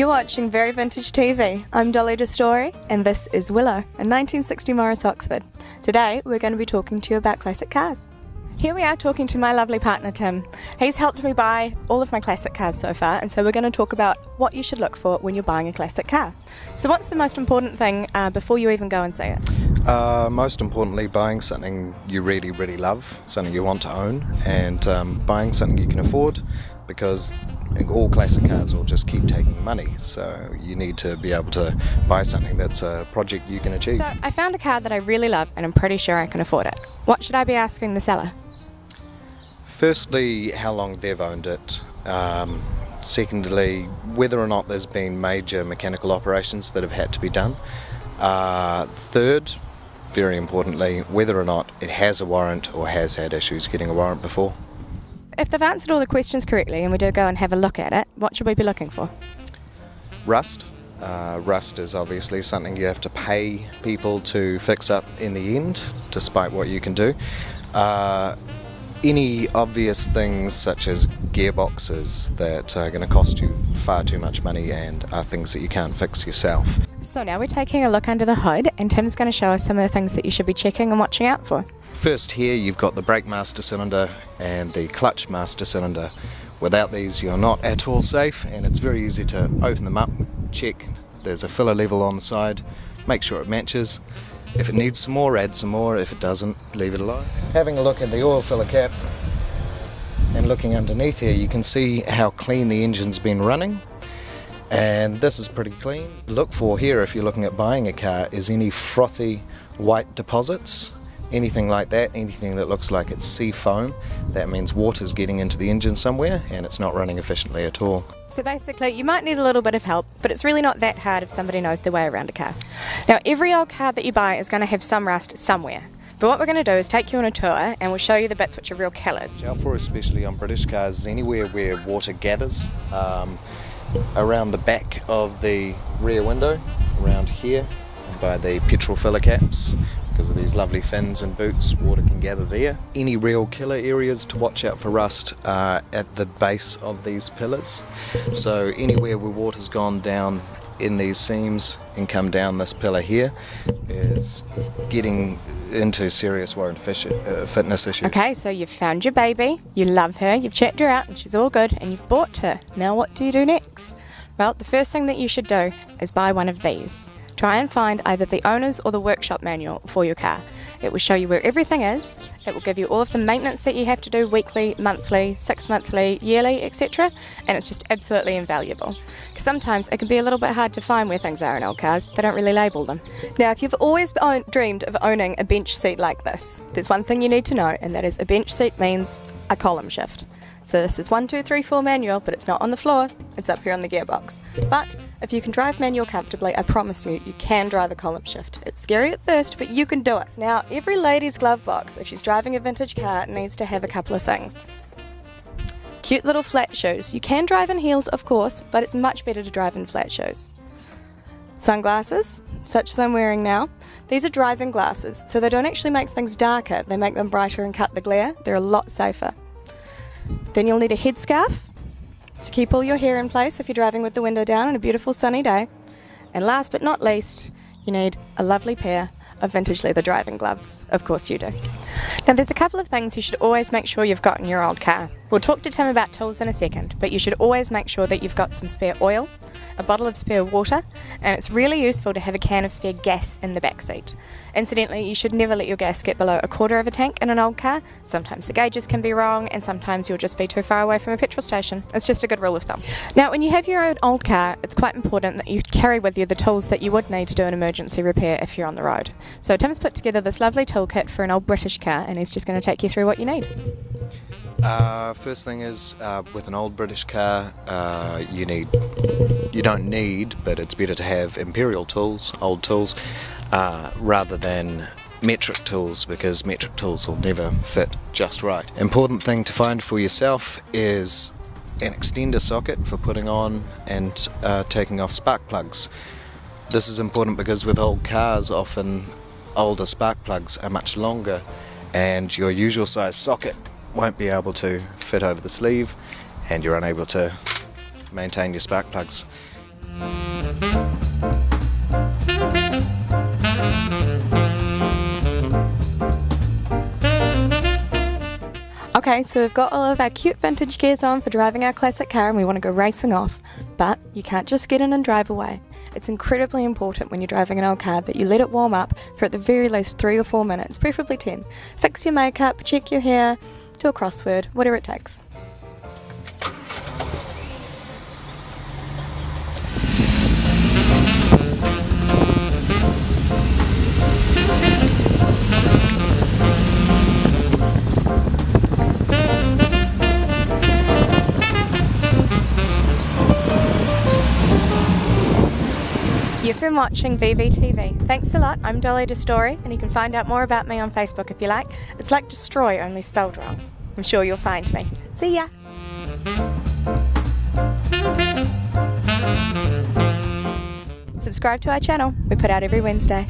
You're watching Very Vintage TV. I'm Dolly DeStory, and this is Willow in 1960 Morris, Oxford. Today, we're going to be talking to you about classic cars. Here we are talking to my lovely partner, Tim. He's helped me buy all of my classic cars so far, and so we're going to talk about what you should look for when you're buying a classic car. So what's the most important thing before you even go and see it? Most importantly, buying something you really, really love, something you want to own, and buying something you can afford, because all classic cars will just keep taking money, so you need to be able to buy something that's a project you can achieve. So I found a car that I really love and I'm pretty sure I can afford it. What should I be asking the seller? Firstly, how long they've owned it. Secondly, whether or not there's been major mechanical operations that have had to be done. Third, very importantly, whether or not it has a warrant or has had issues getting a warrant before. If they've answered all the questions correctly and we do go and have a look at it, what should we be looking for? Rust. Rust is obviously something you have to pay people to fix up in the end, despite what you can do. Any obvious things such as gearboxes that are going to cost you far too much money and are things that you can't fix yourself. So now we're taking a look under the hood and Tim's going to show us some of the things that you should be checking and watching out for. First here you've got the brake master cylinder and the clutch master cylinder. Without these you're not at all safe, and it's very easy to open them up, check there's a filler level on the side, make sure it matches. If it needs some more, add some more. If it doesn't, leave it alone. Having a look at the oil filler cap and looking underneath here, you can see how clean the engine's been running, and this is pretty clean. Look for here, if you're looking at buying a car, is any frothy white deposits. Anything like that, anything that looks like it's sea foam, that means water's getting into the engine somewhere and it's not running efficiently at all. So basically, you might need a little bit of help, but it's really not that hard if somebody knows their way around a car. Now, every old car that you buy is going to have some rust somewhere. But what we're going to do is take you on a tour and we'll show you the bits which are real killers. Out for, especially on British cars, is anywhere where water gathers. Around the back of the rear window, around here, by the petrol filler caps. Because of these lovely fins and boots, water can gather there. Any real killer areas to watch out for rust are at the base of these pillars. So anywhere where water's gone down in these seams and come down this pillar here is getting into serious warrant fitness issues. Okay, so you've found your baby, you love her, you've checked her out and she's all good, and you've bought her. Now what do you do next? Well, the first thing that you should do is buy one of these. Try and find either the owner's or the workshop manual for your car. It will show you where everything is, it will give you all of the maintenance that you have to do weekly, monthly, 6-monthly, yearly, etc. And it's just absolutely invaluable. Because sometimes it can be a little bit hard to find where things are in old cars, they don't really label them. Now, if you've always dreamed of owning a bench seat like this, there's one thing you need to know, and that is a bench seat means a column shift. So this is 1, 2, 3, 4 manual, but it's not on the floor, it's up here on the gearbox. But if you can drive manual comfortably, I promise you, you can drive a column shift. It's scary at first, but you can do it. Now, every lady's glove box, if she's driving a vintage car, needs to have a couple of things. Cute little flat shoes. You can drive in heels, of course, but it's much better to drive in flat shoes. Sunglasses, such as I'm wearing now. These are driving glasses, so they don't actually make things darker, they make them brighter and cut the glare. They're a lot safer. Then you'll need a headscarf to keep all your hair in place if you're driving with the window down on a beautiful sunny day. And last but not least, you need a lovely pair of vintage leather driving gloves. Of course you do. Now there's a couple of things you should always make sure you've got in your old car. We'll talk to Tim about tools in a second, but you should always make sure that you've got some spare oil, a bottle of spare water, and it's really useful to have a can of spare gas in the back seat. Incidentally, you should never let your gas get below 1/4 of a tank in an old car. Sometimes the gauges can be wrong, and sometimes you'll just be too far away from a petrol station. It's just a good rule of thumb. Now, when you have your own old car, it's quite important that you carry with you the tools that you would need to do an emergency repair if you're on the road. So Tim's put together this lovely toolkit for an old British car, and he's just going to take you through what you need. First thing is, with an old British car, you don't need, but it's better to have imperial tools, old tools, rather than metric tools, because metric tools will never fit just right. Important thing to find for yourself is an extender socket for putting on and taking off spark plugs. This is important because with old cars, often older spark plugs are much longer, and your usual size socket won't be able to fit over the sleeve, and you're unable to maintain your spark plugs. Okay, so we've got all of our cute vintage gears on for driving our classic car and we want to go racing off. But you can't just get in and drive away. It's incredibly important when you're driving an old car that you let it warm up for at the very least 3 or 4 minutes, preferably 10. Fix your makeup, check your hair, do a crossword, whatever it takes. You've been watching VVtv. Thanks a lot, I'm Dolly DeStory, and you can find out more about me on Facebook if you like. It's like destroy, only spelled wrong. I'm sure you'll find me. See ya! Subscribe to our channel, we put out every Wednesday.